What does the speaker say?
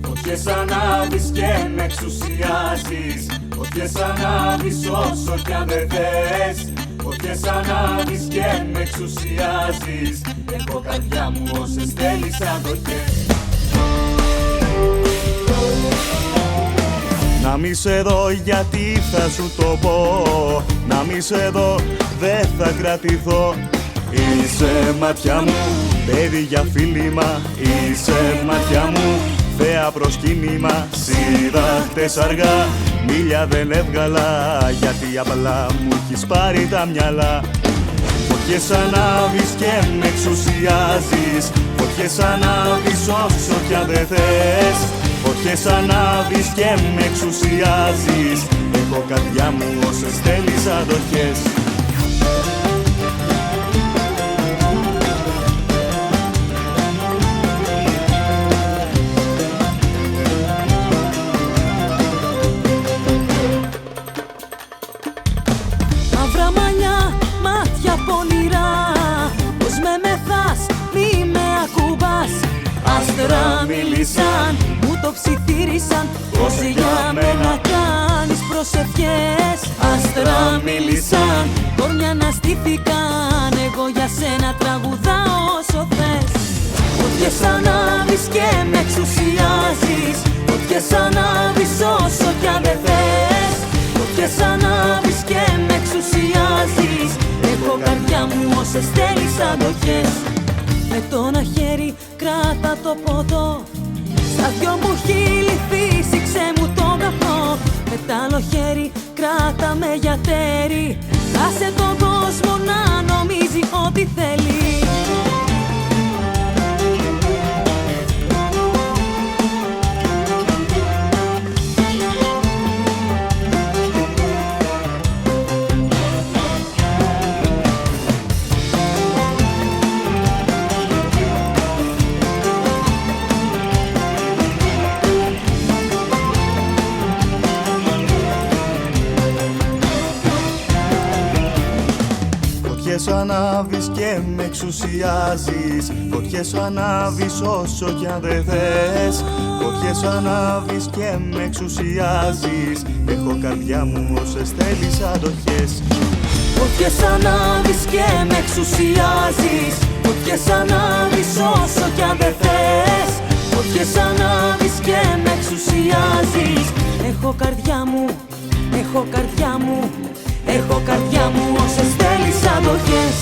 Φωτιές ανάβεις και με εξουσιάζεις. Φωτιές ανάβεις όσο κι αν δεν θες. Φωτιές ανάβεις και με εξουσιάζεις. Έχω καρδιά μου όσες θέλεις αντοχές. Να μη σε δω γιατί θα σου το πω. Να μη σε δω δεν θα κρατηθώ. Είσαι μάτια μου παιδί για φίλημα. Είσαι μάτια μου θέα προσκύνημα. Σ' χτες αργά μίλια δεν έβγαλα, γιατί απλά μου έχεις πάρει τα μυαλά. Φωτιές ανάβεις και με εξουσιάζεις. Φωτιές ανάβεις όσο κι αν δεν θες. Φωτιές ανάβεις και με εξουσιάζεις. Έχω καρδιά μου όσες θέλεις αντοχές. Μαύρα μαλλιά, μάτια πονηρά, πως με μεθάς, μη με ακουμπάς. Άστρα μίλησαν, μου το ψιθύρισαν, πως για μένα κάνεις προσευχές. Άστρα μίλησαν, κορμιά αναστήθηκαν, εγώ για σένα τραγουδάω όσο θες. Φωτιές ανάβεις και με εξουσιάζεις. Φωτιές ανάβεις όσο κι αν δεν θες. Φωτιές ανάβεις και με εξουσιάζεις. Έχω καρδιά μου όσες θέλεις αντοχές. Με το ένα χέρι κράτα το ποδό, στα δυο μου χείλη φύσηξε μου τον καπνό. Με τ' άλλο χέρι κράτα με για τέρι, άσε τον κόσμο να νομίζει ό,τι θέλει. Φωτιές ανάβεις και με εξουσιάζεις. Φωτιές ανάβεις όσο κι αν δεν θες. Φωτιές ανάβεις και με εξουσιάζεις. Έχω καρδιά μου όσες θέλεις αντοχές. Φωτιές ανάβεις και με εξουσιάζεις. Φωτιές ανάβεις όσο κι αν δεν θες. Φωτιές ανάβεις και με εξουσιάζεις. Έχω καρδιά μου, έχω καρδιά μου, έχω καρδιά μου όσες θέλεις αντοχές.